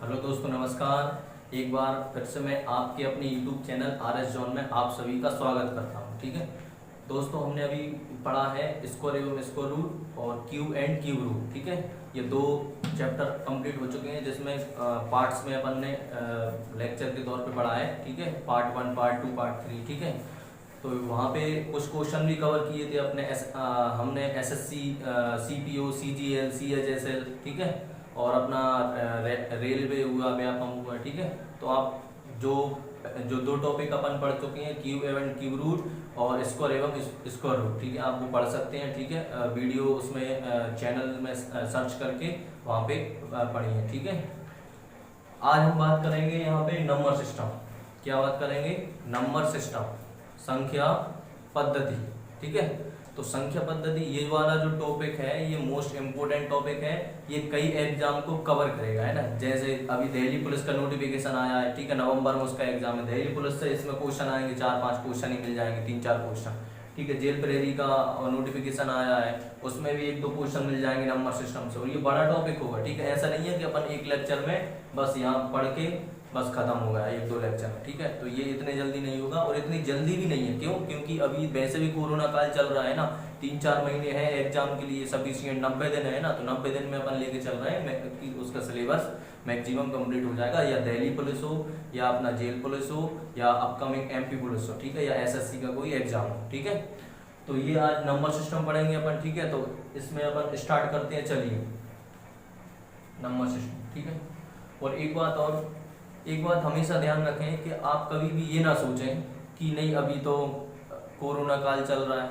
Hello दोस्तों, नमस्कार। एक बार फिर से मैं आपके अपने YouTube चैनल RS जोन में आप सभी का स्वागत करता हूं। ठीक है दोस्तों, हमने अभी पढ़ा है स्क्वायर एवं स्क्वायर रूट और क्यूब एंड क्यूब रूट। ठीक है, ये दो चैप्टर कंप्लीट हो चुके हैं जिसमें पार्ट्स में अपन ने लेक्चर के तौर पे पढ़ा है। ठीक है, पार्ट 1, पार्ट 2, पार्ट 3। ठीक है, तो वहाँ पे कुछ क्वेश्चन भी कवर किए थे अपने हमने SSC, CPO, CGL, CHSL। ठीक है, और अपना रेलवे हुआ, व्यापम हुआ। ठीक है, तो आप जो जो दो टॉपिक अपन पढ़ चुके हैं, क्यूब एवं क्यूब रूट और स्क्वायर एवं स्क्वायर रूट। ठीक है, आप वो पढ़ सकते हैं। ठीक है, वीडियो उसमें चैनल में सर्च करके वहाँ पे पढ़िए। ठीक है, आज हम बात करेंगे यहाँ पे नंबर सिस्टम। क्या बात करेंगे? नंबर सिस्टम, संख्या पद्धति। ठीक है, तो संख्या पद्धति ये वाला जो टॉपिक है ये मोस्ट इम्पोर्टेंट टॉपिक है। ये कई एग्जाम को कवर करेगा, है ना। जैसे अभी दिल्ली पुलिस का नोटिफिकेशन आया है। ठीक है, नवंबर में उसका एग्जाम है। दिल्ली पुलिस से इसमें क्वेश्चन आएंगे, 4-5 क्वेश्चन ही मिल जाएंगे, 3-4 क्वेश्चन। ठीक है, जेल प्रेरी का नोटिफिकेशन आया है, उसमें भी 1-2 क्वेश्चन मिल जाएंगे नंबर सिस्टम से। और ये बड़ा टॉपिक होगा। ठीक है, ऐसा नहीं है कि अपन एक लेक्चर में बस यहाँ पढ़ के बस खत्म हो गया 1-2 लेक्चर में। ठीक है, तो ये इतने जल्दी नहीं होगा और इतनी जल्दी भी नहीं है। क्यों? क्योंकि अभी वैसे भी कोरोना काल चल रहा है ना, 3-4 महीने हैं एग्जाम के लिए, सफिशिएंट 90 दिन है ना। तो 90 दिन में अपन लेके चल रहे हैं कि उसका सिलेबस मैक्सिमम कंप्लीट हो जाएगा। या दिल्ली पुलिस हो, या अपना जेल पुलिस हो, या अपकमिंग MP पुलिस हो। ठीक है, या SSC का कोई एग्जाम हो। ठीक है, तो ये आज नंबर सिस्टम पढ़ेंगे अपन। ठीक है, तो इसमें अपन स्टार्ट करते हैं। चलिए, नंबर सिस्टम। ठीक है, और एक बात हमेशा ध्यान रखें कि आप कभी भी ये ना सोचें कि नहीं अभी तो कोरोना काल चल रहा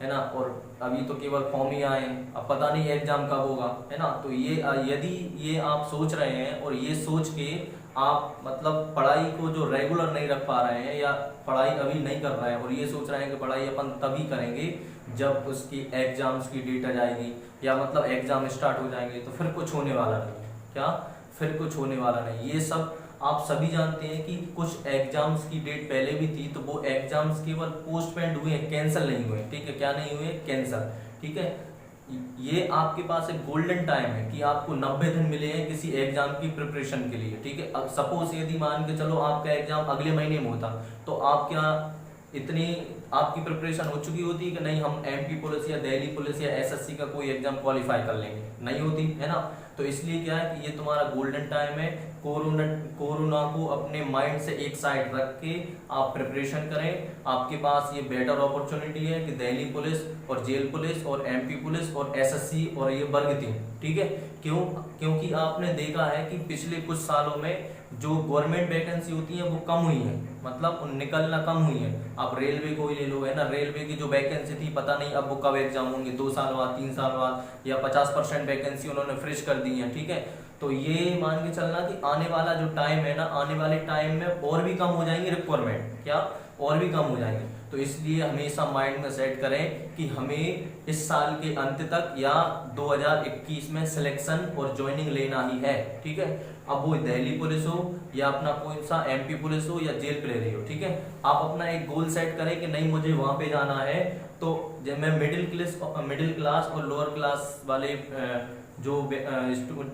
है ना, और अभी तो केवल फॉर्म ही आए, अब पता नहीं एग्जाम कब होगा, है ना। तो ये यदि ये आप सोच रहे हैं और ये सोच के आप मतलब पढ़ाई को जो रेगुलर नहीं रख पा रहे हैं, या पढ़ाई अभी नहीं कर रहे हैं और ये सोच रहे हैं कि पढ़ाई अपन तभी करेंगे जब उसकी एग्जाम्स की डेट आ जाएगी, या मतलब एग्जाम स्टार्ट हो जाएंगे, तो फिर कुछ होने वाला नहीं। क्या? फिर कुछ होने वाला नहीं। ये सब आप सभी जानते हैं कि कुछ एग्जाम्स की डेट पहले भी थी, तो वो एग्जाम्स केवल पोस्टपोन्ड हुए हैं, कैंसिल नहीं हुए। ठीक है, क्या नहीं हुए? कैंसिल। ठीक है, ये आपके पास एक गोल्डन टाइम है कि आपको 90 दिन मिले हैं किसी एग्जाम की प्रिपरेशन के लिए। ठीक है, अब सपोज यदि मान के चलो आपका एग्जाम अगले महीने में होता, तो आप क्या इतनी आपकी प्रिपरेशन हो चुकी होती कि नहीं हम MP पुलिस या दिल्ली पुलिस या SSC का कोई एग्जाम क्वालिफाई कर लेंगे? नहीं होती, है ना। तो इसलिए क्या है कि ये तुम्हारा गोल्डन टाइम है। कोरोना को अपने माइंड से एक साइड रख के आप प्रिपरेशन करें। आपके पास ये बेटर अपॉर्चुनिटी है कि दिल्ली पुलिस और जेल पुलिस और MP पुलिस और SSC और ये वर्ग 3। ठीक है, क्यों? क्योंकि आपने देखा है कि पिछले कुछ सालों में जो गवर्नमेंट वैकेंसी होती है वो कम हुई है, मतलब निकलना कम हुई है। आप रेलवे को ही ले लो, है ना। रेलवे की जो वैकेंसी थी पता नहीं अब वो कब एग्जाम होंगे, 2 साल बाद, 3 साल बाद, या 50% वैकेंसी उन्होंने फ्रेश कर दी है। ठीक है, तो ये मान के चलना कि आने वाला जो टाइम है ना, आने वाले टाइम में और भी कम हो जाएंगे रिक्वायरमेंट। क्या? और भी कम हो जाएंगे। तो इसलिए हमेशा माइंड में सेट करें कि हमें इस साल के अंत तक या 2021 में सिलेक्शन और ज्वाइनिंग लेना ही है। ठीक है, अब वो दिल्ली पुलिस हो या अपना कोई सा MP पुलिस हो या जेल प्रेरी हो। ठीक है, आप अपना एक गोल सेट करें कि नहीं मुझे वहां पे जाना है। तो जब मैं मिडिल क्लास और लोअर क्लास वाले जो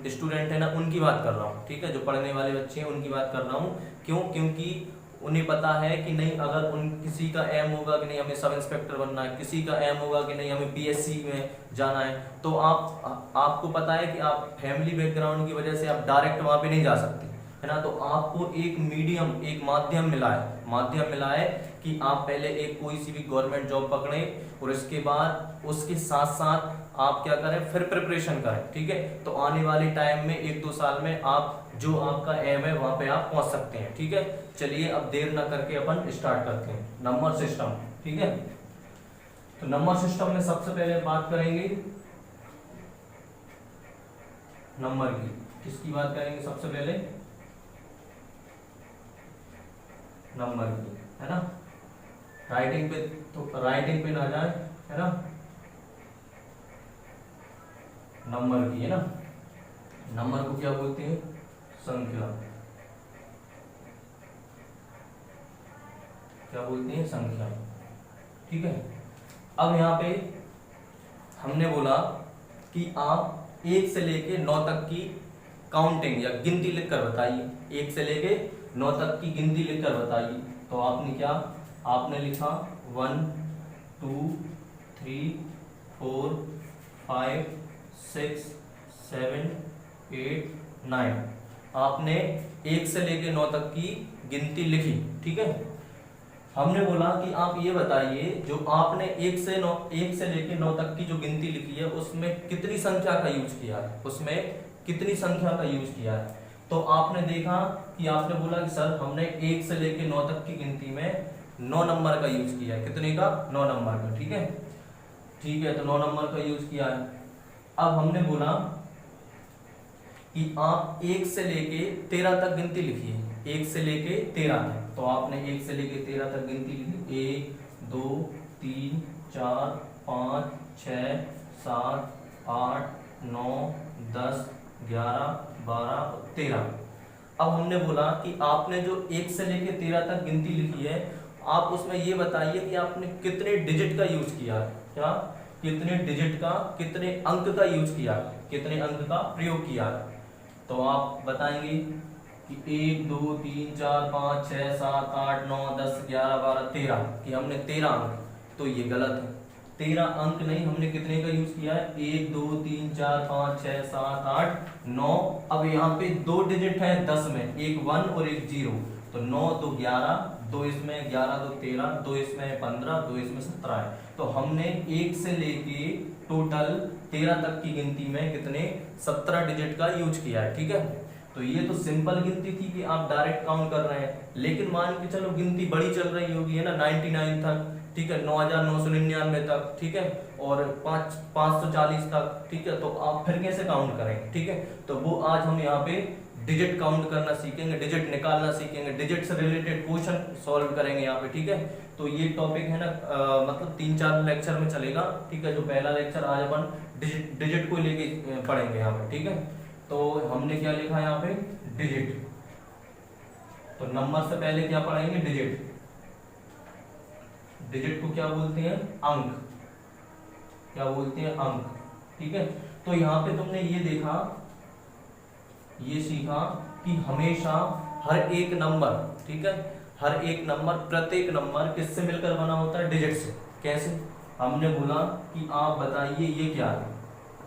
स्टूडेंट है ना उनकी बात कर रहा हूँ। ठीक है, जो पढ़ने वाले बच्चे हैं उनकी बात कर रहा हूँ। क्यों? क्योंकि उन्हें पता है कि नहीं अगर किसी का एम होगा कि नहीं हमें सब इंस्पेक्टर बनना है, किसी का एम होगा कि नहीं हमें PSC में जाना है, तो आपको पता है कि आप फैमिली बैकग्राउंड की वजह से आप डायरेक्ट वहां पे नहीं जा सकते, है ना। तो आपको एक मीडियम, एक माध्यम मिला है कि आप पहले एक कोई सी भी गवर्नमेंट जॉब पकड़े और इसके बाद उसके साथ साथ आप क्या करें, फिर प्रिपरेशन करें। ठीक है, तो आने वाले टाइम में 1-2 साल में आप जो आपका एम है वहां पे आप पहुंच सकते हैं। ठीक है, चलिए अब देर ना करके अपन स्टार्ट करते हैं नंबर सिस्टम। ठीक है, तो नंबर सिस्टम में सबसे पहले बात करेंगे नंबर की। किसकी बात करेंगे सबसे पहले? नंबर की, है ना। राइटिंग पे तो राइटिंग पे ना जाए, है ना। नंबर की, है ना। नंबर को क्या बोलते हैं? संख्या। क्या बोलते हैं? संख्या। ठीक है, अब यहाँ पे हमने बोला कि आप 1 से लेके 9 तक की काउंटिंग या गिनती लिखकर बताइए, 1 से लेके 9 तक की गिनती लिखकर बताइए। तो आपने क्या, आपने लिखा 1 2 3 4 5 6 7 8 9, आपने 1 से लेके 9 तक की गिनती लिखी, ठीक है। हमने बोला कि आप ये बताइए जो आपने 1 से लेके 9 तक की जो गिनती लिखी है उसमें कितनी संख्या का यूज किया है, उसमें कितनी संख्या का यूज किया है। तो आपने देखा कि आपने बोला कि सर हमने 1 से लेके 9 तक की गिनती में 9 नंबर का यूज किया है, कितने का, 9 नंबर का, ठीक है। ठीक है, तो 9 नंबर का यूज किया है। अब हमने बोला कि आप 1 से लेके 13 तक गिनती लिखिए, 1 से लेके 13 तक। तो आपने 1 से लेके 13 तक गिनती लिखी, 1 2 3 4 5 6 7 8 9 10 11 12 13। अब हमने बोला कि आपने जो 1 से लेके 13 तक गिनती लिखी है, आप उसमें ये बताइए कि आपने कितने डिजिट का यूज किया है, क्या, कितने डिजिट का, कितने अंक का यूज किया है, कितने अंक का प्रयोग किया है। तो आप बताएंगे कि 1 2 3 4 5 6 7 8 9 10 11 12 13 कि हमने 13 अंक, तो ये गलत है। 13 अंक नहीं, हमने कितने का यूज किया है, 1 2 3 4 5 6 7 8 9। अब यहाँ पे 2 डिजिट है 10 में, एक 1 और एक 0, तो 9 2 11, 2 इसमें 11 2 13, 2 इसमें 15, 2 इसमें 17 है। तो हमने 1 से लेके टोटल 13 तक की गिनती में कितने, 17 डिजिट का यूज किया है, ठीक है। तो ये तो सिंपल गिनती थी कि आप डायरेक्ट काउंट कर रहे हैं, लेकिन मान के चलो गिनती बड़ी चल रही होगी, है ना, 99 तक, ठीक है, 9999 तक, ठीक है, और 540 तक, ठीक है। तो आप फिर कैसे काउंट करेंगे, ठीक है। तो वो आज हम यहाँ पे डिजिट काउंट करना सीखेंगे, डिजिट निकालना सीखेंगे, डिजिट से रिलेटेड क्वेश्चन सॉल्व करेंगे यहाँ पे, ठीक है। तो ये टॉपिक है ना, मतलब 3-4 लेक्चर में चलेगा, ठीक है। जो पहला लेक्चर आज अपन डिजिट को लेके पढ़ेंगे यहाँ पे, ठीक है। तो हमने क्या लिखा यहाँ पे, डिजिट। तो नंबर से पहले क्या पढ़ेंगे, डिजिट। डिजिट को क्या बोलते हैं, अंक, क्या बोलते हैं, अंक, ठीक है। तो यहाँ पे तुमने ये देखा, ये सीखा कि हमेशा हर एक नंबर, ठीक है, हर एक नंबर, प्रत्येक नंबर किससे मिलकर बना होता है, डिजिट से। कैसे, हमने बोला कि आप बताइए ये क्या है,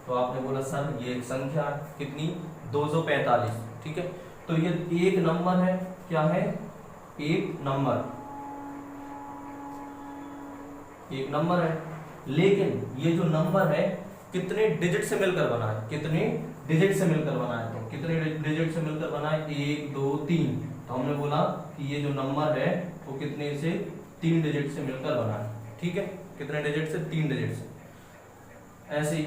तो आपने बोला सर ये एक संख्या है, कितनी, 245, ठीक है। तो ये एक नंबर है, क्या है, एक नंबर, एक नंबर है। लेकिन ये जो नंबर है कितने डिजिट से मिलकर बना है, कितने डिजिट से मिलकर बना है, तो कितने डिजिट से मिलकर बना है, 1 2 3। तो हमने बोला कि ये जो नंबर है वो कितने से, 3 डिजिट से मिलकर बना है, ठीक है। कितने डिजिट से, 3 डिजिट से, ऐसे ही।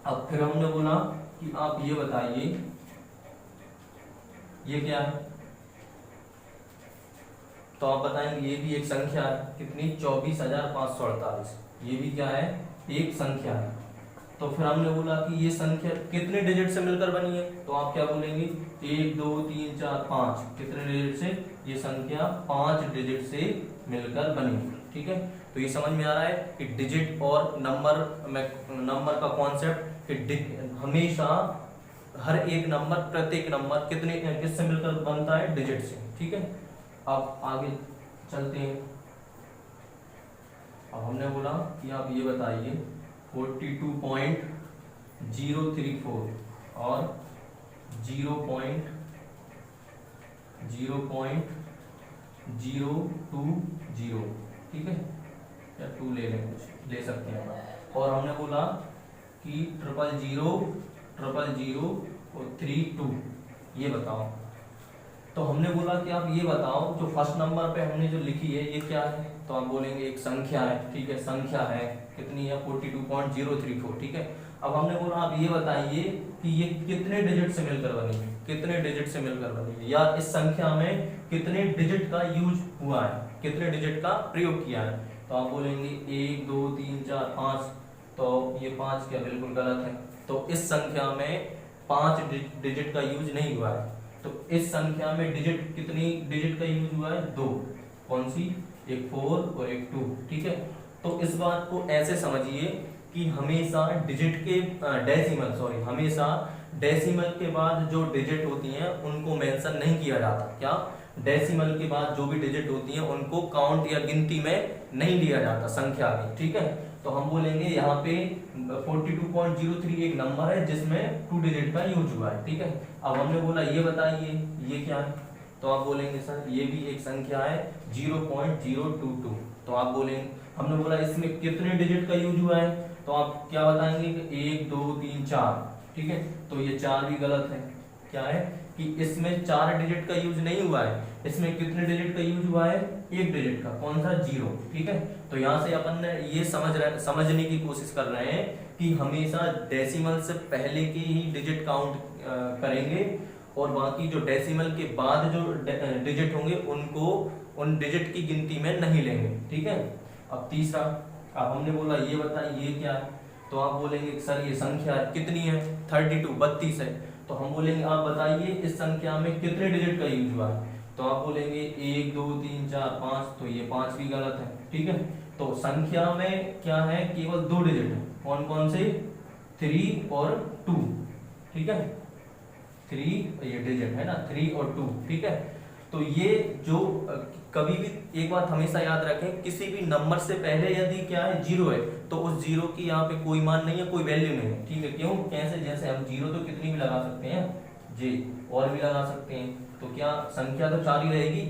अब फिर हमने बोला कि आप ये बताइए ये क्या है, तो आप बताएंगे ये भी एक संख्या है, कितनी, 24,548, ये भी क्या है, एक संख्या है। तो फिर हमने बोला कि ये संख्या कितने डिजिट से मिलकर बनी है, तो आप क्या बोलेंगे, 1 2 3 4 5, कितने डिजिट से, ये संख्या 5 डिजिट से मिलकर बनी है, ठीक है। तो ये समझ में आ रहा है कि डिजिट और नंबर में, नंबर का कॉन्सेप्ट कि हमेशा हर एक नंबर, प्रत्येक नंबर कितने, किससे मिलकर बनता है, डिजिट से, ठीक है। अब आगे चलते हैं। अब हमने बोला कि आप ये बताइए 42.034 और 0.020, ठीक है, या 2 ले लें, कुछ ले सकते हैं। और हमने बोला कि 000 और 32, ये बताओ। तो हमने बोला कि आप ये बताओ जो फर्स्ट नंबर पे हमने जो लिखी है ये क्या है, तो आप बोलेंगे एक संख्या है, ठीक है, संख्या है, कितनी है, 42.034, ठीक है। अब हमने बोला आप ये बताइए कि ये कितने डिजिट से मिलकर बनी है, कितने डिजिट से मिलकर बनी है, या इस संख्या में कितने डिजिट का यूज हुआ है, कितने डिजिट का प्रयोग किया है। तो आप बोलेंगे 1 2 3 4 5, तो ये 5 क्या, बिल्कुल गलत है। तो इस संख्या में 5 डिजिट का यूज नहीं हुआ है। तो इस संख्या में डिजिट, कितनी डिजिट का यूज हुआ है, 2। कौन सी, एक 4 और एक 2, ठीक है। तो इस बात को ऐसे समझिए कि हमेशा डिजिट के हमेशा डेसिमल के बाद जो डिजिट होती हैं उनको मेंशन नहीं किया जाता। क्या? डेसिमल के बाद जो भी डिजिट होती हैं उनको काउंट या गिनती में नहीं लिया जाता संख्या में। ठीक है, तो हम बोलेंगे यहाँ पे 42.03 एक नंबर है जिसमें 2 डिजिट का यूज हुआ है। ठीक है, अब हमने बोला ये बताइए ये क्या है, तो आप बोलेंगे सर ये भी एक संख्या है 0.022। तो आप बोलेंगे, हमने बोला इसमें कितने डिजिट का यूज हुआ है, तो आप क्या बताएंगे कि 1 2 3 4। ठीक है, तो ये 4 भी गलत है। क्या है कि इसमें 4 डिजिट का यूज नहीं हुआ है, इसमें कितने डिजिट का यूज हुआ है, 1 डिजिट का, कौन सा, 0। ठीक है, तो यहाँ से अपन ने ये समझने की कोशिश कर रहे हैं कि हमेशा डेसिमल से पहले के ही डिजिट काउंट करेंगे और बाकी जो डेसिमल के बाद जो डिजिट होंगे उनको उन डिजिट की गिनती में नहीं लेंगे। ठीक है, अब तीसरा, अब हमने बोला ये बताइए ये क्या है, तो आप बोलेंगे सर ये संख्या कितनी है, 32 है। तो हम बोलेंगे आप बताइए इस संख्या में कितने डिजिट का यूज हुआ है, तो आप बोलेंगे 1 2 3 4 5, तो ये 5 भी गलत है। ठीक है, तो संख्या में क्या है, केवल 2 डिजिट है, कौन कौन से, 3 और 2। ठीक है, 3 ये डिजिट है ना, 3 और 2। ठीक है, तो ये जो कभी भी एक बात हमेशा याद रखें, किसी भी नंबर से पहले यदि क्या है 0 है तो उस 0 की यहाँ पे कोई मान नहीं है, कोई वैल्यू नहीं है। ठीक है, क्यों, कैसे, जैसे हम 0 तो कितनी भी लगा सकते हैं जी, और भी लगा सकते हैं, तो क्या संख्या तो 4 ही रहेगी,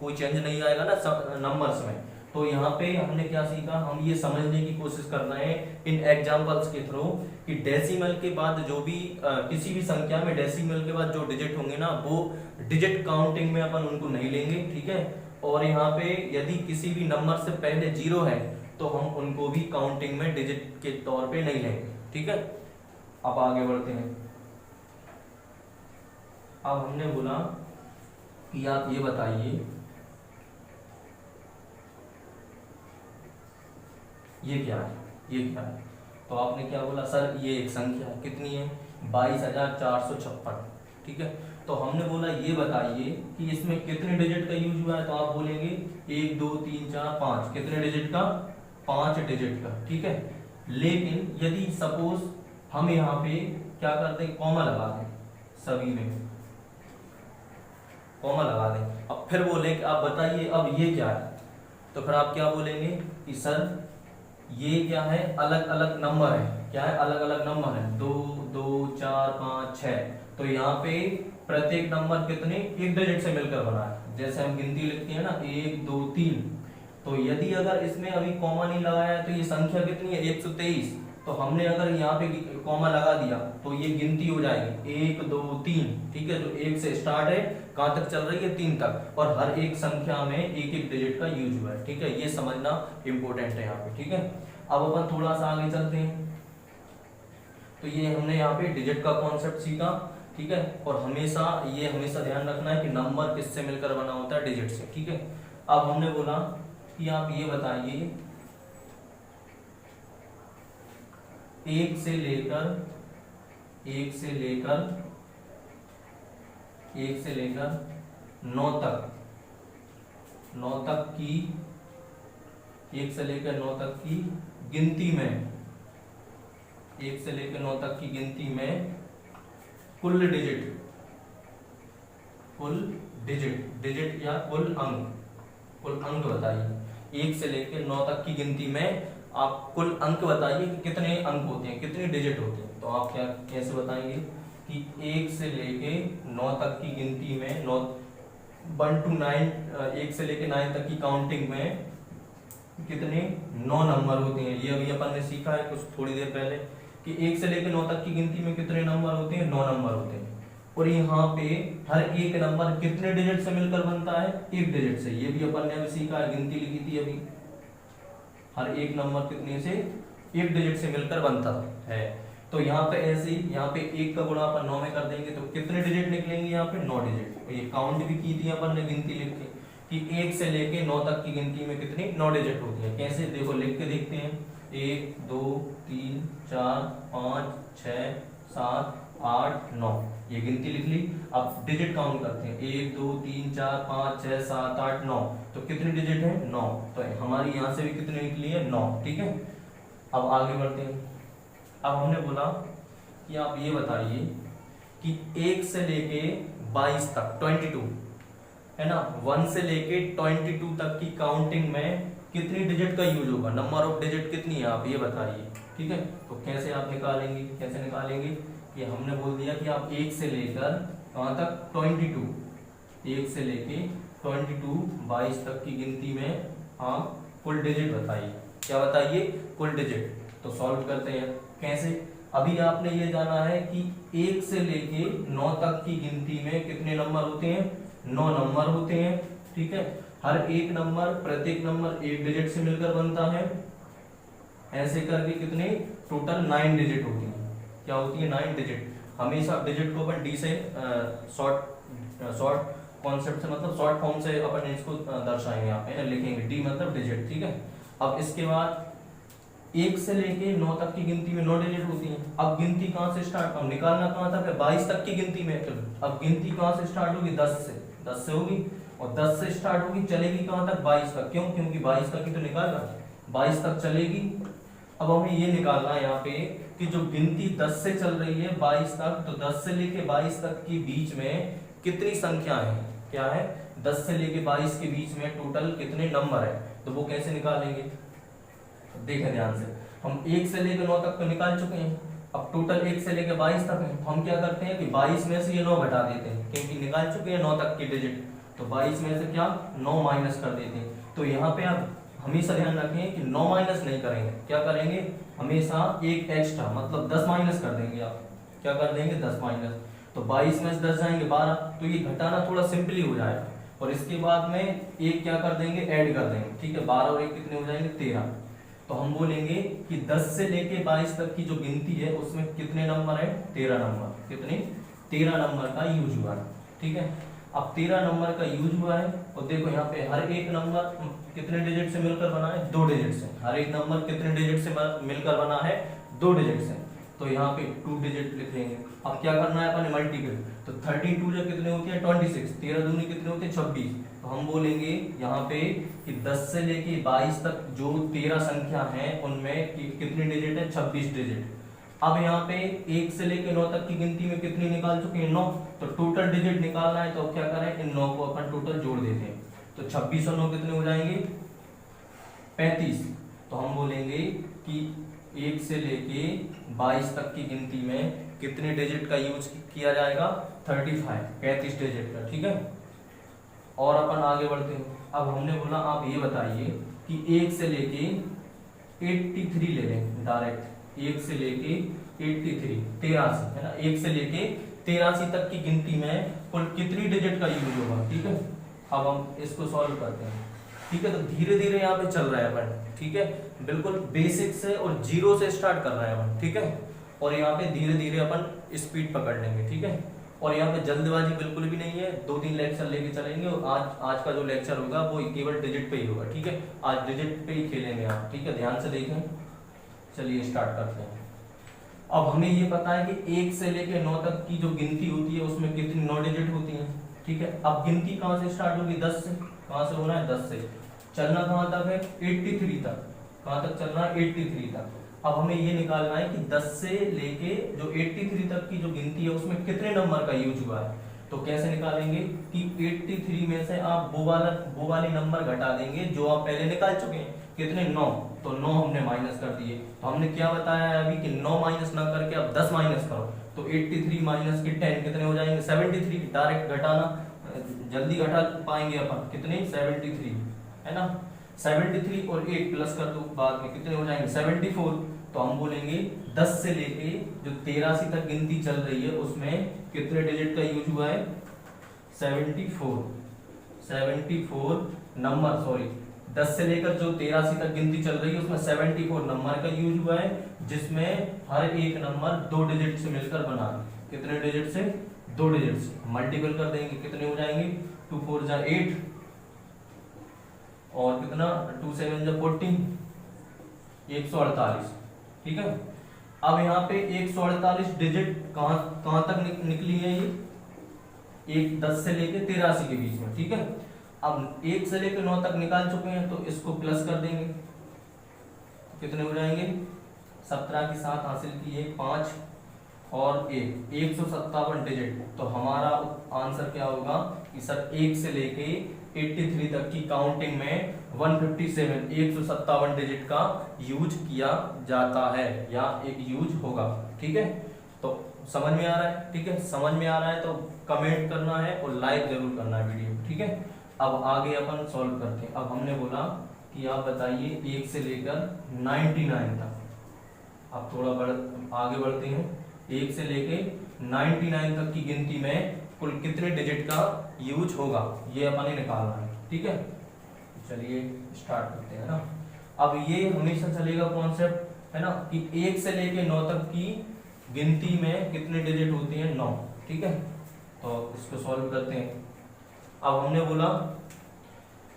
कोई चेंज नहीं आएगा ना नंबर्स में। तो यहाँ पे हमने क्या सीखा, हम ये समझने की कोशिश कर रहे हैं इन एग्जांपल्स के थ्रू कि डेसिमल के बाद जो भी किसी भी संख्या में डेसिमल के बाद जो डिजिट होंगे ना वो डिजिट काउंटिंग में अपन उनको नहीं लेंगे। ठीक है, और यहाँ पे यदि किसी भी नंबर से पहले 0 है तो हम उनको भी काउंटिंग में डिजिट के तौर पे नहीं लेंगे। ठीक है, अब आगे बढ़ते हैं। अब हमने बोला कि आप ये बताइए ये क्या है, ये क्या है, तो आपने क्या बोला, सर ये एक संख्या है, कितनी है, 22,456। ठीक है, तो हमने बोला ये बताइए कि इसमें कितने डिजिट का यूज हुआ है, तो आप बोलेंगे 1 2 3 4 5, कितने डिजिट का, 5 डिजिट का। ठीक है, लेकिन यदि सपोज हम यहाँ पे क्या करते हैं, कॉमा लगा दें, सभी में कॉमा लगा दें, अब फिर बोले कि आप बताइए अब ये क्या है, तो फिर आप क्या बोलेंगे कि सर ये क्या है, अलग अलग नंबर है। क्या है, अलग अलग नंबर है, 2 2 4 5 6। तो यहाँ पे प्रत्येक नंबर कितने, 1 डिजिट से मिलकर बना है, जैसे हम गिनती लिखते हैं ना 1 2 3। तो यदि अगर इसमें अभी कॉमा नहीं लगाया है तो ये संख्या कितनी है, 123। तो हमने अगर यहाँ पे कॉमा लगा दिया तो ये गिनती हो जाएगी 1 2 3। ठीक है, जो 1 से स्टार्ट है कहाँ तक चल रही है, 3 तक, और हर एक संख्या में एक एक डिजिट का यूज हुआ है। ठीक है, ये समझना इंपॉर्टेंट है यहाँ पे। ठीक है, अब अपन थोड़ा सा आगे चलते हैं। तो ये हमने यहाँ पे डिजिट का कॉन्सेप्ट सीखा। ठीक है, और हमेशा ध्यान रखना है कि नंबर किससे मिलकर बना होता है, डिजिट से। ठीक है, अब हमने बोला कि आप ये बताइए 1 से लेकर 9 तक, 9 तक की 1 से लेकर 9 तक की गिनती में, 1 से लेकर 9 तक की गिनती में कुल डिजिट या कुल अंक बताइए। 1 से लेकर 9 तक की गिनती में आप कुल अंक बताइए कि कितने अंक होते हैं, कितने डिजिट होते हैं। तो आप क्या कैसे बताएंगे कि 1 से लेके 9 तक की गिनती में 1 to 9, 1 से लेके 9 तक की काउंटिंग में कितने 9 नंबर होते हैं। ये अभी अपन ने सीखा है कुछ थोड़ी देर पहले कि 1 से लेके 9 तक की गिनती में कितने नंबर होते हैं, 9 नंबर होते हैं। और यहाँ पे हर एक नंबर कितने डिजिट से मिलकर बनता है, 1 डिजिट से। ये भी अपन ने अभी सीखा है, गिनती लिखी थी अभी, हर एक नंबर कितने से, 1 डिजिट से मिलकर बनता है। तो यहाँ पे ऐसे ही, यहाँ पे 1 का गुणा अपन 9 में कर देंगे तो कितने डिजिट निकलेंगे, यहाँ पे 9 डिजिट। ये काउंट भी की थी अपन ने गिनती लिख के कि 1 से लेके 9 तक की गिनती में कितनी 9 डिजिट होती है। कैसे, देखो लिख के देखते हैं, 1 2 3 4 5 6 7 8 9, ये गिनती लिख ली। अब डिजिट काउंट करते हैं, 1 2 3 4 5 6 7 8 9, तो कितने डिजिट है, 9। तो हमारी यहाँ से भी कितनी निकली है, 9। ठीक है, अब आगे बढ़ते हैं। अब हमने बोला कि आप ये बताइए कि 1 से लेके 22 तक 22 है ना, 1 से लेके 22 तक की काउंटिंग में कितनी डिजिट का यूज होगा, नंबर ऑफ डिजिट कितनी है आप ये बताइए। ठीक है, तो कैसे आप निकालेंगे, कैसे निकालेंगे कि हमने बोल दिया कि आप 1 से लेकर कहाँ तक 22, 1 से लेके 22 तक की गिनती में आप कुल डिजिट बताइए। क्या बताइए, कुल डिजिट। तो सॉल्व करते हैं कैसे। अभी आपने ये जाना है कि 1 से लेके 9 तक की गिनती में कितने नंबर होते हैं, 9 नंबर होते हैं। ठीक है, हर एक नंबर, प्रत्येक नंबर एक डिजिट से मिलकर बनता है। ऐसे करके कितने टोटल 9 डिजिट होती हैं। क्या होती है, 9 डिजिट। हमेशा डिजिट को अपन डी से शॉर्ट कॉन्सेप्ट से, मतलब शॉर्ट फॉर्म से अपन इसको दर्शाएंगे, यहाँ पे लिखेंगे डी मतलब डिजिट। ठीक है, अब इसके बाद 1 से लेके 9 तक की गिनती में 9 डिजिट होती हैं। अब गिनती कहाँ से स्टार्ट, अब निकालना कहाँ तक है, 22 तक की गिनती में। अब गिनती कहाँ से स्टार्ट होगी, 10 से होगी, और 10 से स्टार्ट होगी, चलेगी कहाँ तक, 22 तक। क्यों, क्योंकि 22 तक ही तो निकालना, 22 तक चलेगी। अब हमें ये निकालना है यहाँ पे कि जो गिनती 10 से चल रही है 22 तक, तो 10 से लेके 22 तक के बीच में कितनी संख्या है, क्या है, 10 से लेके 22 के बीच में टोटल कितने नंबर है। तो वो कैसे निकालेंगे, देखें ध्यान से। हम 1 से लेकर 9 तक तो निकाल चुके हैं, अब टोटल 1 से लेकर 22 तक है। तो हम क्या करते हैं कि 22 में से ये 9 घटा देते हैं, क्योंकि निकाल चुके हैं 9 तक की डिजिट। तो 22 में से क्या 9 माइनस कर देते हैं। तो यहाँ पे आप हमेशा ध्यान रखें कि 9 माइनस नहीं करेंगे, क्या करेंगे, हमेशा एक एक्स्ट्रा, मतलब 10 माइनस कर देंगे। आप क्या कर देंगे, 10 माइनस। तो 22 में से 10 जाएंगे 12, तो ये घटाना थोड़ा सिंपली हो जाएगा। और इसके बाद में एक क्या कर देंगे, ऐड कर देंगे। ठीक है, 12 और 1 कितने हो जाएंगे, 13। तो हम बोलेंगे कि 10 से लेके 22 तक की जो गिनती है उसमें कितने नंबर है, 13 नंबर। कितने, 13 नंबर का यूज हुआ है। ठीक है, अब 13 नंबर का यूज हुआ है। और देखो यहाँ पे हर एक नंबर कितने डिजिट से मिलकर बना है, 2 डिजिट से। हर एक नंबर कितने डिजिट से मिलकर बना है, 2 डिजिट से। तो यहाँ पे 2 डिजिट लिख लेंगे। अब क्या करना है अपन, मल्टीपल। तो 13 2 जो कितने होती है, 26। 13 दूनी कितने होते हैं, 26। तो हम बोलेंगे यहाँ पे कि 10 से लेके 22 तक जो 13 संख्या है उनमें कितने डिजिट है, 26 डिजिट। अब यहाँ पे 1 से लेके 9 तक की गिनती में कितनी निकाल चुके हैं, 9। तो टोटल डिजिट निकालना है, तो अब क्या करें, इन 9 को अपन टोटल जोड़ देते हैं। तो 26 और 9 कितने हो जाएंगे, 35। तो हम बोलेंगे कि 1 से लेके 22 तक की गिनती में कितने डिजिट का यूज किया जाएगा, 35 डिजिट का। ठीक है, और अपन आगे बढ़ते हैं। अब हमने बोला आप ये बताइए कि 1 से लेके 83 ले लें डायरेक्ट। 1 से लेके 83 83 है ना, 1 से लेके 83 तक की गिनती में कुल कितनी डिजिट का यूज होगा। ठीक है, अब हम इसको सॉल्व करते हैं। ठीक है, तो धीरे धीरे यहाँ पे चल रहा है अपन। ठीक है, बिल्कुल बेसिक से और 0 से स्टार्ट कर रहे हैं अपन। ठीक है, और यहाँ पे धीरे धीरे अपन स्पीड पकड़ लेंगे। ठीक है, और यहाँ पे जल्दबाजी बिल्कुल भी नहीं है, 2-3 लेक्चर लेके चलेंगे। और आज का जो लेक्चर होगा वो केवल डिजिट पे ही होगा। ठीक है, आज डिजिट पे ही खेलेंगे आप। ठीक है, ध्यान से देखें। चलिए स्टार्ट करते हैं। अब हमें ये पता है कि 1 से लेके 9 तक की जो गिनती होती है उसमें कितनी 9 डिजिट होती हैं। ठीक है, अब गिनती कहाँ से स्टार्ट होगी, 10 से। कहाँ से होना है, 10 से। चलना कहाँ तक है, 83 तक। कहाँ तक चलना है, 83 तक। अब हमें ये निकालना है कि 10 से लेके जो 83 तक की जो गिनती है उसमें कितने नंबर का यूज हुआ है। तो कैसे निकालेंगे कि 83 में से आप वो वाले नंबर घटा देंगे जो आप पहले निकाल चुके हैं। कितने, 9। तो 9 हमने माइनस कर दिए। तो हमने क्या बताया है अभी कि 9 माइनस ना करके आप 10 माइनस करो। तो 83 माइनस के 10 कितने हो जाएंगे, 73। डायरेक्ट घटाना जल्दी घटा पाएंगे अपन, कितने, 73 है ना। 73 और 8 प्लस कर दो बाद में, कितने हो जाएंगे, 74। तो हम बोलेंगे 10 से लेके जो 83 तक गिनती चल रही है उसमें कितने डिजिट का यूज हुआ है, 74 नंबर, सॉरी 10 से लेकर जो 83 तक गिनती चल रही है उसमें 74 नंबर का यूज हुआ है, जिसमें हर एक नंबर 2 डिजिट से मिलकर बना। कितने डिजिट से, 2 डिजिट से। मल्टीपल कर देंगे, कितने हो जाएंगे, 2 4 जा 8 और कितना, 2 7 जा 14, 148। ठीक है, अब यहाँ पे 148 डिजिट कहां तक निकली है ये, 10 से लेके 83 के बीच में। ठीक है, अब 1 से लेकर 9 तक निकाल चुके हैं तो इसको प्लस कर देंगे, कितने हो जाएंगे, 17 की 7 हासिल की है 5 और 157 डिजिट। तो हमारा आंसर क्या होगा कि सर 1 से लेके 83 तक की काउंटिंग में 157 157 डिजिट का यूज किया जाता है या एक यूज होगा। ठीक है, तो समझ में आ रहा है? ठीक है, समझ में आ रहा है तो कमेंट करना है और लाइक जरूर करना है वीडियो। ठीक है, अब आगे अपन सॉल्व करते हैं। अब हमने बोला कि आप बताइए 1 से लेकर 99 तक। अब थोड़ा आगे बढ़ते हैं। 1 से लेके 99 तक की गिनती में कुल कितने डिजिट का यूज होगा ये अपन ने निकालना है। ठीक है, चलिए स्टार्ट करते हैं ना। अब ये हमेशा चलेगा कॉन्सेप्ट है ना कि 1 से लेके 9 तक की गिनती में कितने डिजिट होते हैं 9। ठीक है, तो इसको सॉल्व करते हैं। अब हमने बोला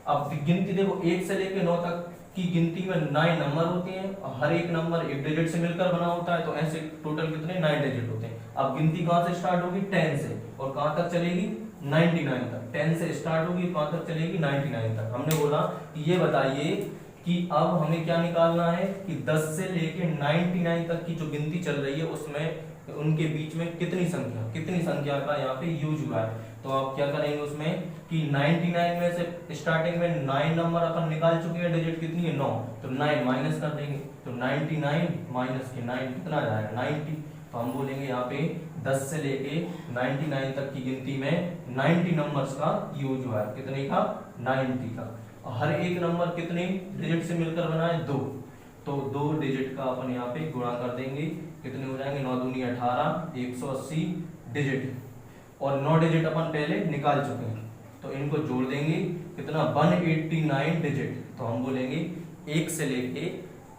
अब गिनती देखो 1 से लेके 9 तक की गिनती में 9 नंबर होते हैं और हर एक नंबर एक डिजिट से मिलकर बना होता है, तो ऐसे टोटल कितने 9 डिजिट होते हैं। अब गिनती कहां से स्टार्ट होगी 10 से और कहां तक चलेगी 99 तक। 10 से स्टार्ट होगी कहां तक चलेगी 99 तक। हमने बोला कि ये बताइए कि अब हमें क्या निकालना है कि 10 से लेके 99 तक की जो गिनती चल रही है उसमें उनके बीच में कितनी संख्या का यहाँ पे यूज हुआ है। तो आप क्या करेंगे उसमें कि 99 में से स्टार्टिंग में 9 नंबर अपन निकाल चुके हैं, डिजिट कितनी है 9, तो 9 माइनस कर देंगे। तो 99 माइनस के 9 कितना जाएगा 90। तो हम बोलेंगे यहाँ पे 10 से लेके 99 तक की गिनती में 90 नंबर्स का यूज हुआ है। कितने का 90 का। हर एक नंबर कितने डिजिट से मिलकर बना है 2, तो 2 डिजिट का अपन यहाँ पे गुणा कर देंगे। कितने हो जाएंगे 9 दूनी 18 180 डिजिट और 9 डिजिट अपन पहले निकाल चुके हैं, तो इनको जोड़ देंगे कितना 189 डिजिट। तो हम बोलेंगे 1 से लेके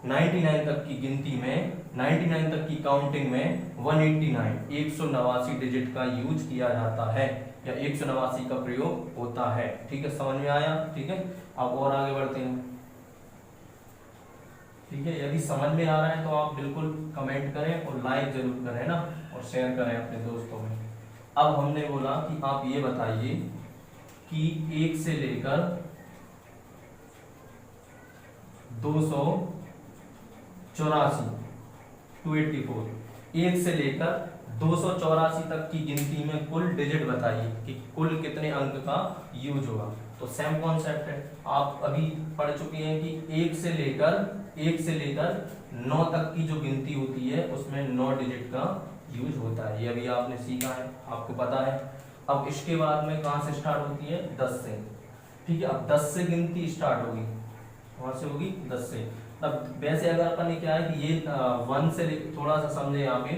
99 तक की गिनती में 99 तक की काउंटिंग में 189 डिजिट का यूज किया जाता है या 189 का प्रयोग होता है। ठीक है, समझ में आया? ठीक है, अब और आगे बढ़ते हैं। ठीक है, यदि समझ में आ रहा है तो आप बिल्कुल कमेंट करें और लाइक जरूर करें ना, और शेयर करें अपने दोस्तों में। अब हमने बोला कि आप ये बताइए कि 1 से लेकर 284 284 1 से लेकर 284 तक की गिनती में कुल डिजिट बताइए कि कुल कितने अंक का यूज होगा। तो सेम कॉन्सेप्ट है, आप अभी पढ़ चुके हैं कि 1 से लेकर 9 तक की जो गिनती होती है उसमें 9 डिजिट का यूज होता है। ये अभी आपने सीखा है, आपको पता है। अब इसके बाद में कहां से स्टार्ट होती है 10 से। ठीक है, अब 10 से गिनती स्टार्ट होगी, वहां से होगी 10 से। अब वैसे अगर अपन ने क्या है कि ये 1 से थोड़ा सा समझे यहाँ पे।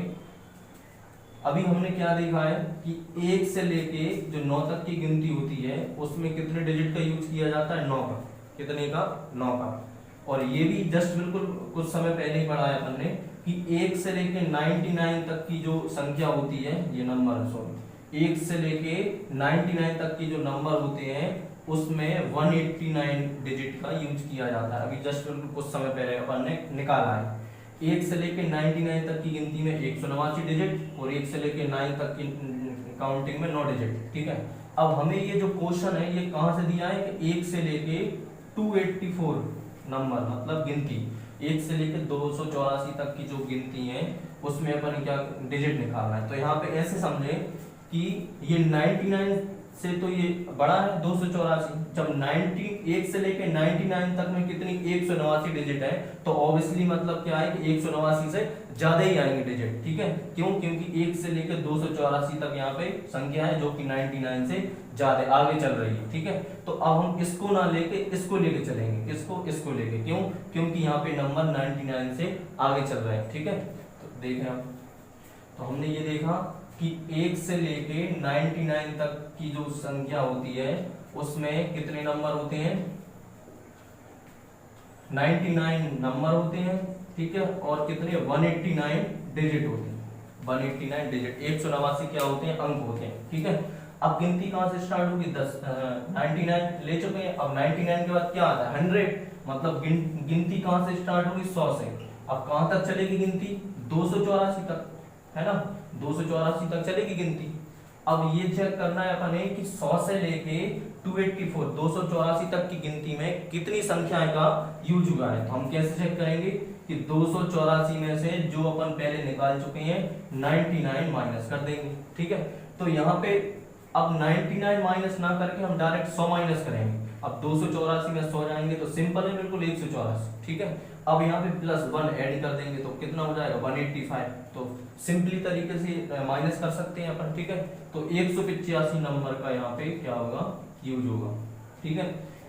अभी हमने क्या देखा है कि 1 से लेके जो 9 तक की गिनती होती है उसमें कितने डिजिट का यूज किया जाता है 9 का। कितने का 9 का। और ये भी जस्ट बिल्कुल कुछ समय पहले ही पढ़ा है अपन ने कि 1 से लेके 99 तक की जो संख्या होती है, ये नंबर सॉरी 1 से लेके 99 तक की जो नंबर होते हैं उसमें 189 डिजिट का यूज किया जाता है। अभी जस्ट बिल्कुल कुछ समय पहले अपन ने निकाला है। 1 से लेके 99 तक की गिनती में 189 डिजिट और 1 से लेके 9 तक की काउंटिंग में 9 डिजिट। ठीक है, अब हमें ये जो क्वेश्चन है ये कहां से दिया है कि 1 से लेके 284 नंबर मतलब गिनती 1 से लेके 284 तक की जो गिनती है उसमें अपन क्या डिजिट निकालना है। तो यहाँ पे ऐसे समझे कि ये 99 से तो ये बड़ा है 284, जब 1 से लेके 99 तक में कितनी 189 डिजिट है, तो ऑब्वियसली मतलब क्या है कि 189 से ज्यादा ही आएंगे डिजिट। ठीक है, क्यों? क्योंकि 1 से लेकर 284 तक यहाँ पे संख्या है जो कि 99 से ज्यादा आगे चल रही है। ठीक है, तो अब हम इसको ना लेके इसको लेके चलेंगे, इसको लेके। क्यों? क्योंकि यहाँ पे नंबर 99 से आगे चल रहे हैं। ठीक है, तो देखें आप, तो हमने ये देखा कि 1 से लेके 99 तक की जो संख्या होती है उसमें कितने नंबर होते हैं 99 नंबर होते हैं। ठीक है, और कितने 189 डिजिट होते हैं। 189 डिजिट 189 क्या होते हैं अंक होते हैं। ठीक है, अब गिनती कहां से स्टार्ट होगी 99 ले चुके हैं। अब 99 के बाद क्या आता है 100, मतलब गिनती कहां से स्टार्ट होगी 100 से। अब कहां तक चलेगी गिनती 284 तक, है ना, 284 तक चलेगी गिनती। अब ये चेक करना है अपने कि 100 से लेके 284 284 तक की गिनती में कितनी संख्याएं का यूज हुआ है। तो हम कैसे चेक करेंगे कि 284 में से जो अपन पहले निकाल चुके हैं 99 माइनस कर देंगे। ठीक है, तो यहाँ पे अब 99 माइनस ना करके हम डायरेक्ट 100 माइनस करेंगे। अब 284 में 100 जाएंगे तो सिंपल है बिल्कुल 184। ठीक है, अब यहाँ पे +1 ऐड कर देंगे तो कितना हो जाएगा 185। तो सिंपली तरीके से माइनस कर सकते हैं अपन। ठीक है, तो 185 नंबर का यहाँ पे क्या होगा यूज होगा। ठीक है,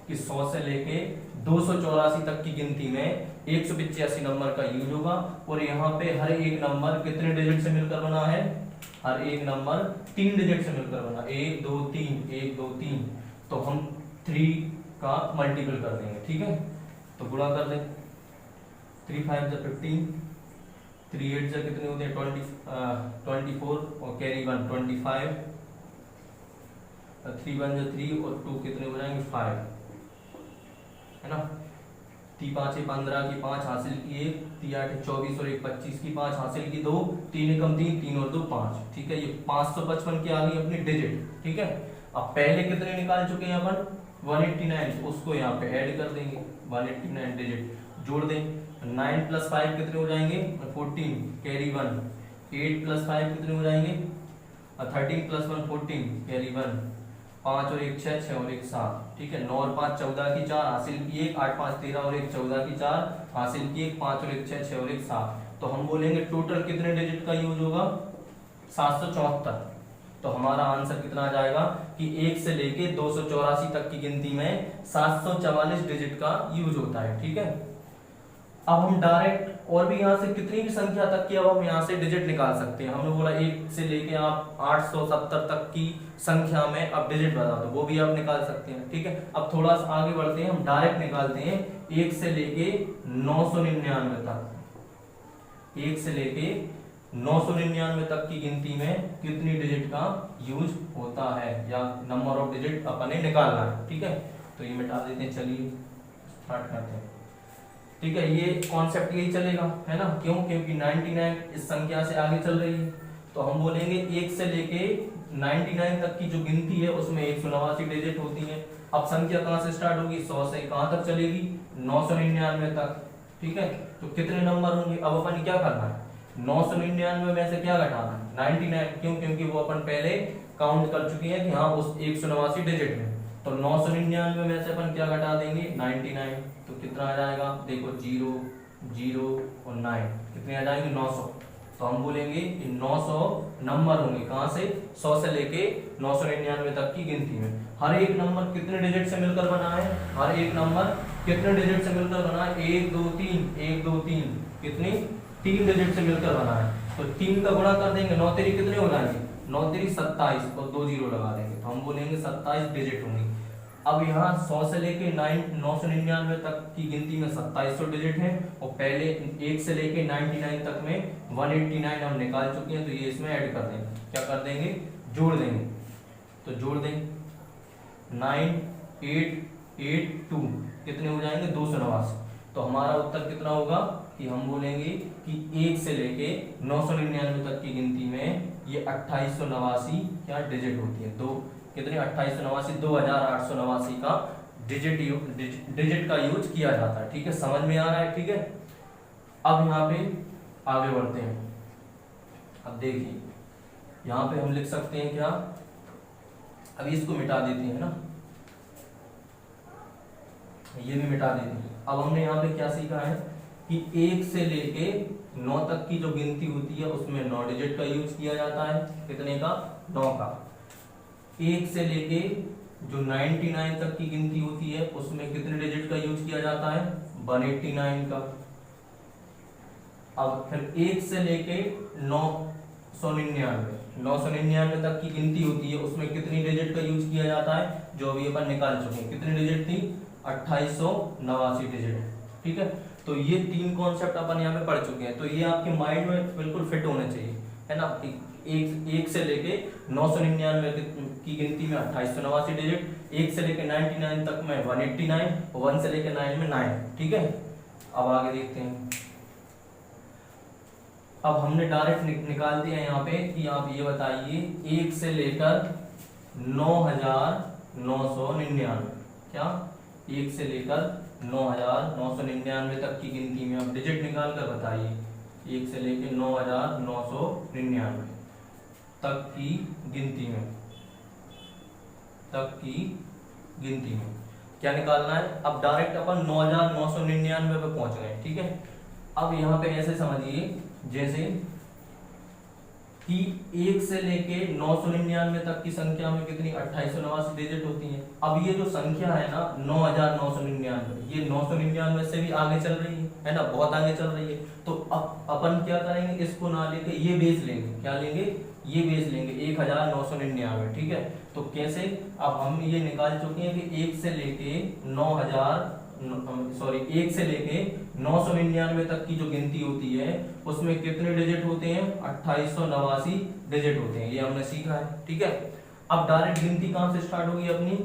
कि 100 से लेके 284 तक की गिनती में 185 नंबर का यूज होगा। और यहाँ पे हर एक नंबर कितने डिजिट से मिलकर बना है, हर एक नंबर 3 डिजिट से मिलकर बना, 1 2 3 1 2 3। तो हम 3 का मल्टीपल कर देंगे। ठीक है, तो गुणा कर दें, 3 5 जा 15, 3 8 जा कितने होते हैं 24 और कैरी 1 25, 3 1 जा 3 और 2 कितने हो जाएंगे 5, है ना। 3 5 15 की 5 हासिल की 1, 3 8 24 और 1 25 की 5 हासिल की 2, 3 एकम 3 3 और 2 5। ठीक है, ये 555 की आ गई अपनी डिजिट। ठीक है, अब पहले कितने निकाल चुके हैं अपन 189, उसको यहाँ पे ऐड कर देंगे 189 डिजिट, जोड़ दें। 9 + 5 कितने हो जाएंगे 14, कैरी 1। 8 + 5 कितने हो जाएंगे 13 + 1 14, कैरी 1। 5 और 1 6 6 और 1 7। ठीक है, 9 और 5 14 की 4 हासिल की 1, 8 5 13 और 1 14 की 4 हासिल की 1, 5 और 1 6 6 और 1 7। तो हम बोलेंगे टोटल कितने डिजिट का यूज होगा 774। तो हमारा आंसर कितना आ जाएगा कि 1 से लेके 284 तक की गिनती में 744 डिजिट का यूज होता है। ठीक है, अब हम डायरेक्ट और भी यहाँ से कितनी भी संख्या तक की अब हम यहाँ से डिजिट निकाल सकते हैं। हमने बोला 1 से लेके आप 870 तक की संख्या में अब डिजिट बता दो, वो भी आप निकाल सकते हैं। ठीक है, अब थोड़ा सा आगे बढ़ते हैं, हम डायरेक्ट निकालते हैं 1 से लेके 999 तक। 1 से लेके 999 तक की गिनती में कितनी डिजिट का यूज होता है या नंबर ऑफ डिजिट अपने निकालना है। ठीक है, तो ये मिटा देते हैं, चलिए स्टार्ट करते हैं। ठीक है, ये कॉन्सेप्ट यही चलेगा, है ना। क्यों, क्योंकि 99 इस संख्या से आगे चल रही है। तो हम बोलेंगे 1 से लेके 99 तक की जो गिनती है उसमें 189 डिजिट होती है। अब संख्या कहाँ से स्टार्ट होगी 100 से कहाँ तक चलेगी 999 तक। ठीक है, तो कितने नंबर होंगे, अब अपन क्या करना है 999 में से क्या घटाना है 99। क्यों, क्योंकि वो अपन पहले काउंट कर चुके हैं कि हाँ उस 189 डिजिट में। तो 999 में से अपन क्या घटा देंगे 99। तो कितना आ जाएगा देखो 0 0 और 9 कितने आ जाएंगे 900। तो हम बोलेंगे कि 900 नंबर होंगे कहाँ से 100 से लेके 999 तक की गिनती में। हर एक नंबर कितने डिजिट से मिलकर बना है, हर एक नंबर कितने डिजिट से मिलकर बना है 1 2 3 1 2 3 कितनी 3 डिजिट से मिलकर बना है। तो 3 का गुणा कर देंगे 9 3 कितने हो जाएंगे 9 3 27 और 2 जीरो लगा देंगे तो हम बोलेंगे 27 डिजिट होंगी। अब यहाँ 100 से लेके 999 तक की गिनती में 2700 डिजिट है और पहले 1 से लेके 99 तक में 189 हम निकाल चुके हैं। तो ये इसमें ऐड कर देंगे, क्या कर देंगे जोड़ देंगे। तो जोड़ देंगे 9 8 8 2 कितने हो जाएंगे 289। तो हमारा उत्तर कितना होगा कि हम बोलेंगे कि 1 से लेके 999 तक की गिनती में ये 2889 क्या डिजिट होती है। दो कितने 2889 2889 का डिजिट का यूज किया जाता है। ठीक है, समझ में आ रहा है। ठीक है, अब यहाँ पे आगे बढ़ते हैं। अब देखिए यहाँ पे हम लिख सकते हैं क्या, अभी इसको मिटा देते हैं ना, ये भी मिटा देते हैं। अब हमने यहाँ पे क्या सीखा है कि 1 से लेके 9 तक की जो गिनती होती है उसमें 9 डिजिट का यूज किया जाता है। कितने का 9 का। 1 से लेके जो 99 तक की गिनती होती है उसमें कितने डिजिट का यूज किया जाता है 189 का। अब फिर 1 से लेके 999 तक की गिनती होती है उसमें कितनी डिजिट का यूज किया जाता है जो अभी अपन निकाल चुके हैं। कितनी डिजिट थी 2889 डिजिट। ठीक है, तो ये 3 कॉन्सेप्ट अपन यहाँ पे पढ़ चुके हैं। तो ये आपके माइंड में बिल्कुल फिट होने चाहिए, है ना। 1 से लेके 999 की गिनती में 2889 डिजिट, 1 से लेके 99 तक में 189, 1 से लेके 9 में 9। ठीक है, अब आगे देखते हैं। अब हमने डायरेक्ट निकाल दिया यहाँ पे कि आप ये बताइए 1 से लेकर 9999 क्या 1 से लेकर 9,999 तक की गिनती में अब डिजिट निकाल कर बताइए, 1 से लेके 9,999 तक की गिनती में क्या निकालना है। अब डायरेक्ट अपन 9,999 पे पहुंच गए, ठीक है। अब यहाँ पे ऐसे समझिए जैसे कि 1 से लेके 999 तक की संख्या में कितनी 2889 डिजिट होती है। अब ये जो संख्या है ना 9,999, ये 999 से भी आगे चल रही है ना, बहुत आगे चल रही है। तो अब अपन क्या करेंगे, इसको ना लेके ये बेस लेंगे, क्या लेंगे, ये बेस लेंगे 1999, ठीक है। तो कैसे, अब हम ये निकाल चुके हैं कि 1 से लेके 999 तक की जो गिनती होती है उसमें कितने डिजिट होते हैं, 2889 डिजिट होते हैं, ये हमने सीखा है, ठीक है। अब डायरेक्ट गिनती कहां से स्टार्ट होगी अपनी,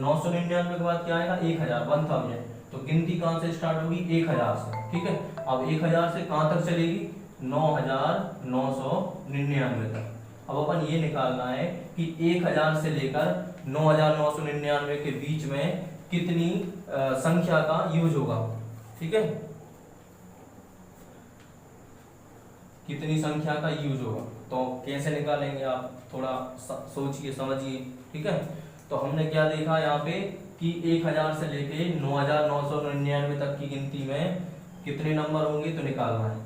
999 के बाद क्या आएगा 1000, तो गिनती कहां से स्टार्ट होगी 1000 से, ठीक है। अब 1000 से कहां तक चलेगी, 9,999 तक। अब अपन ये निकालना है कि 1000 से लेकर 9,999 के बीच में कितनी संख्या का यूज होगा, ठीक है, कितनी संख्या का यूज होगा। तो कैसे निकालेंगे आप थोड़ा सोचिए समझिए, ठीक है। तो हमने क्या देखा यहाँ पे कि 1000 से लेके 9,999 तक की गिनती में कितने नंबर होंगे तो निकालना है।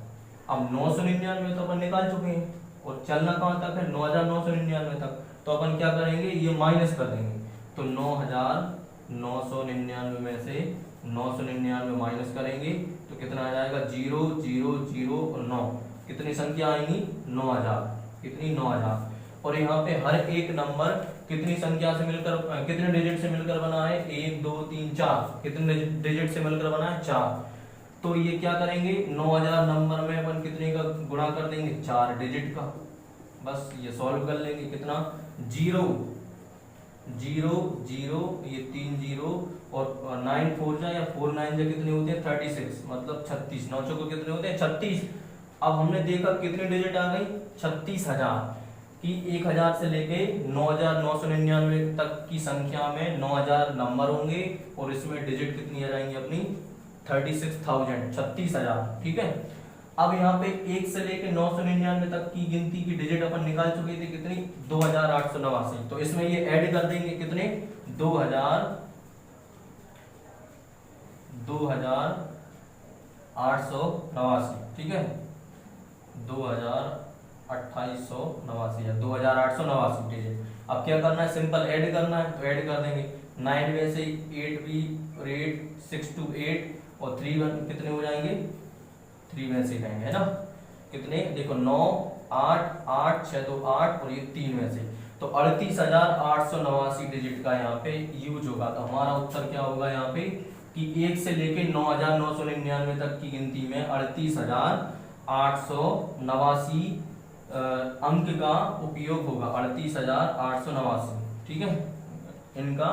अब 999 तो अपन निकाल चुके हैं और चलना कहां तक है, 9,999 तक। तो अपन क्या करेंगे, ये माइनस कर देंगे, तो 9,999 में से 999 माइनस करेंगे तो कितना आ जाएगा, 0 0 0 और 9, कितनी संख्या आएंगी 9,000, कितनी 9,000। और यहाँ पे हर एक नंबर कितनी संख्या से मिलकर, कितने डिजिट से मिलकर बना है, 1 2 3 4, कितने डिजिट से मिलकर बना है 4। तो ये क्या करेंगे, 9,000 नंबर में अपन कितने का गुणा कर देंगे, 4 डिजिट का, बस ये सॉल्व कर लेंगे। कितना, 0 0 0, ये 3 0 और 9 4 जा या 4 9 जा कितने होते हैं 36, मतलब 36, 9 चौको कितने होते हैं 36। अब हमने देखा कितनी डिजिट आ गई 36,000 कि 1000 से लेके 9,999 तक की संख्या में 9,000 नंबर होंगे और इसमें डिजिट कितनी आ जाएंगी अपनी 36,000, ठीक है। अब यहाँ पे 1 से लेके 999 तक की गिनती की डिजिट अपन निकाल चुके थे, कितनी 2,889। तो इसमें ये ऐड कर देंगे कितने 2,889, ठीक है, 2,2889 या 2,889 डिजिट। अब क्या करना है, सिंपल ऐड करना है, तो ऐड कर देंगे 9 में से 8 भी और 8 6 2 8 और 3 1 कितने हो जाएंगे, 3 में से कहेंगे, है ना, कितने देखो 9 8 8 6 2 8 और ये 3 में से, तो 38,889 डिजिट का यहाँ पे यूज होगा। तो हमारा उत्तर क्या होगा यहाँ पे कि 1 से लेके 9,999 तक की गिनती में 38,889 अंक का उपयोग होगा, 38,889, ठीक है, इनका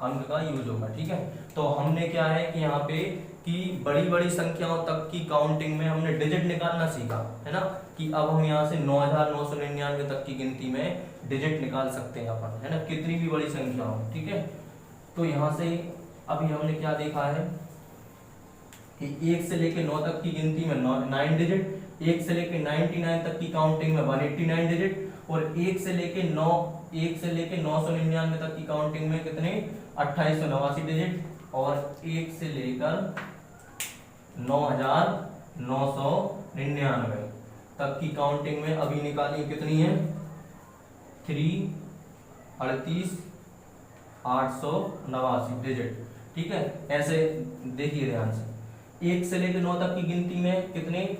अंक का यूज होगा, ठीक है। तो हमने क्या है कि यहाँ पे कि बड़ी बड़ी संख्याओं तक की काउंटिंग में हमने डिजिट निकालना सीखा, है ना, कि अब हम यहाँ से 9,999 तक की गिनती में डिजिट निकाल सकते हैं अपन, है ना, कितनी भी बड़ी संख्या हो, ठीक है। तो यहाँ से अभी हमने क्या देखा है कि 1 से लेके 9 तक की गिनती में 9 डिजिट, 1 से लेके 99 तक की काउंटिंग में 189 डिजिट, और 1 से लेके 999 तक की काउंटिंग में कितने 2889 डिजिट, और 1 से लेकर 9,999 तक की काउंटिंग में अभी निकाली कितनी है 38,889 डिजिट, ठीक है। ऐसे देखिए ध्यान से, 1 से लेकर 9 तक की गिनती में कितने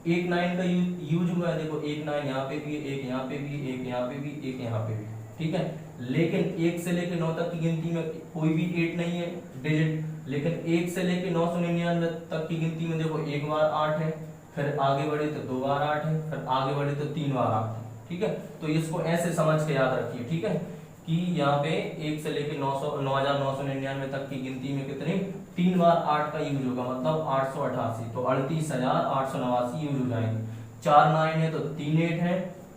1 9 का यूज हुआ है, देखो 1 9 यहाँ पे भी, 1 यहाँ पे भी, 1 यहाँ पे भी, 1 यहाँ पे भी, ठीक है। लेकिन 1 से लेकर 9 तक की गिनती में कोई भी 8 नहीं है डिजिट, लेकिन 1 से लेकर 999 तक की गिनती में देखो 1 बार 8 है, फिर आगे बढ़े तो 2 बार 8 है, फिर आगे बढ़े तो 3 बार 8 है, ठीक है। तो इसको ऐसे समझ के याद रखिए, ठीक है, कि यहाँ पे 1 से लेकर 9,999 तक की गिनती में कितने 3 बार 8 का यूज होगा, मतलब 888, तो 38,889 यूज हो जाएंगे। 4 9 है तो 3 8 है,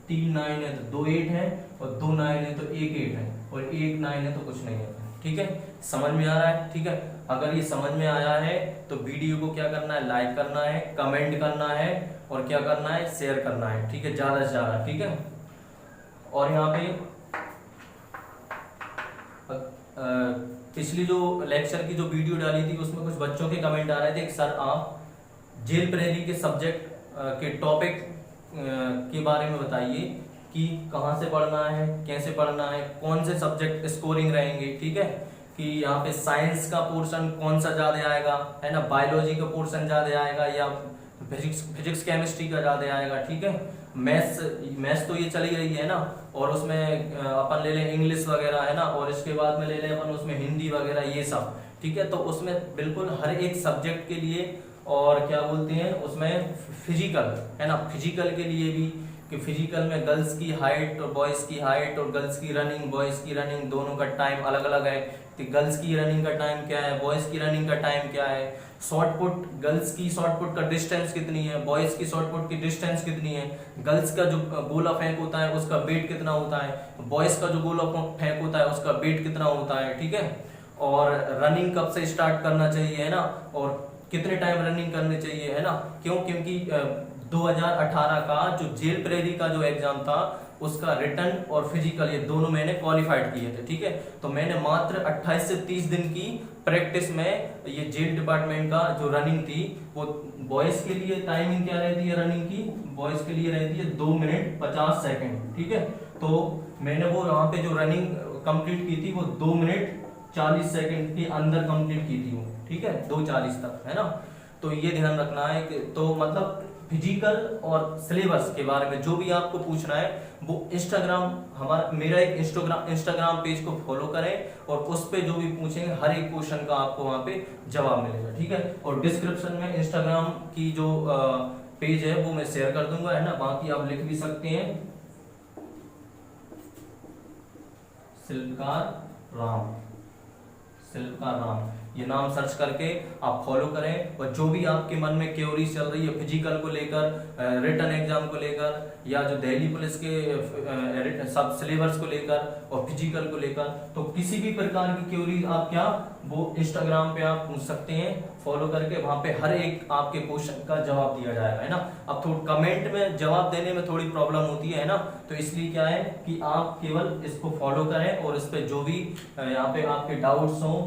3 9 है तो 2 8 है, और 2 9 है तो 1 8 है, और 1 9 है तो कुछ नहीं है, ठीक है, समझ में आ रहा है? ठीक है, अगर ये समझ में आया है तो वीडियो को क्या करना है, लाइक करना है, कमेंट करना है और क्या करना है, शेयर करना है। ठीक है, ज्यादा से ज्यादा। ठीक है, और यहाँ पे पिछली जो लेक्चर की जो वीडियो डाली थी उसमें कुछ बच्चों के कमेंट आ रहे थे कि सर आप जेल प्रेरी के सब्जेक्ट के टॉपिक के बारे में बताइए कि कहाँ से पढ़ना है, कैसे पढ़ना है, कौन से सब्जेक्ट स्कोरिंग रहेंगे। ठीक है, कि यहाँ पे साइंस का पोर्शन कौन सा ज्यादा आएगा, है ना, बायोलॉजी का पोर्शन ज्यादा आएगा या फिजिक्स केमिस्ट्री का ज्यादा आएगा। ठीक है, मैथ्स तो ये चली रही है ना, और उसमें अपन ले लें इंग्लिश वगैरह, है ना, और इसके बाद में ले लें अपन उसमें हिंदी वगैरह, ये सब। ठीक है, तो उसमें बिल्कुल हर एक सब्जेक्ट के लिए, और क्या बोलते हैं उसमें फिजिकल, है ना, फिजिकल के लिए भी, कि फिजिकल में गर्ल्स की हाइट और बॉयज की हाइट और गर्ल्स की रनिंग बॉयज की रनिंग दोनों का टाइम अलग अलग है। कि गर्ल्स की रनिंग का टाइम क्या है, बॉयज की रनिंग का टाइम क्या है, शॉर्ट पुट, गर्ल्स की शॉर्ट पुट का डिस्टेंस कितनी है, बॉयज की शॉर्ट पुट की डिस्टेंस कितनी है, गर्ल्स का जो गोला फेंक होता है उसका वेट कितना होता है, बॉयज का जो गोला फेंक होता है उसका वेट कितना होता है। ठीक है, और रनिंग कब से स्टार्ट करना चाहिए, है ना, और कितने टाइम रनिंग करनी चाहिए, है ना। क्यों? क्योंकि 2018 का जो जेल प्रेरी का जो एग्जाम था उसका रिटन और फिजिकल ये दोनों मैंने क्वालिफाइड किए थे। ठीक है, तो मैंने मात्र 28 से 30 दिन की प्रैक्टिस में ये जेल डिपार्टमेंट का जो रनिंग थी, वो बॉयज के लिए टाइमिंग क्या रहती है रनिंग की, बॉयज के लिए रहती है 2 मिनट 50 सेकेंड। ठीक है, तो मैंने वो यहाँ पे जो रनिंग कंप्लीट की थी वो 2 मिनट 40 सेकेंड के अंदर कंप्लीट की थी वो। ठीक है, 2:40 तक, है ना। तो ये ध्यान रखना है कि तो मतलब फिजिकल और सिलेबस के बारे में जो भी आपको पूछना है वो मेरा एक इंस्टाग्राम पेज को फॉलो करें और उस पे जो भी पूछेंगे हर एक क्वेश्चन का आपको वहां पे जवाब मिलेगा। ठीक है, और डिस्क्रिप्शन में इंस्टाग्राम की जो पेज है वो मैं शेयर कर दूंगा, है ना, बाकी आप लिख भी सकते हैं शिल्पकार राम, ये नाम सर्च करके आप फॉलो करें। और जो भी आपके मन में क्वेरीज चल रही है फिजिकल को लेकर, रिटन एग्जाम को लेकर, या जो दिल्ली पुलिस के सब सिलेबस को लेकर और फिजिकल को लेकर, तो किसी भी प्रकार की क्वेरीज आप क्या वो इंस्टाग्राम पे आप पूछ सकते हैं फॉलो करके, वहां पे हर एक आपके क्वेश्चन का जवाब दिया जाएगा, है ना। अब कमेंट में जवाब देने में थोड़ी प्रॉब्लम होती है ना, तो इसलिए क्या है कि आप केवल इसको फॉलो करें और इस पे जो भी यहाँ पे आपके डाउट्स हो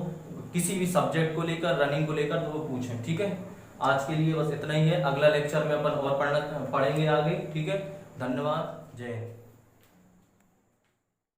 किसी भी सब्जेक्ट को लेकर, रनिंग को लेकर, तो वो पूछें। ठीक है, आज के लिए बस इतना ही है, अगला लेक्चर में अपन और पढ़ेंगे आगे। ठीक है, धन्यवाद, जय हिंद।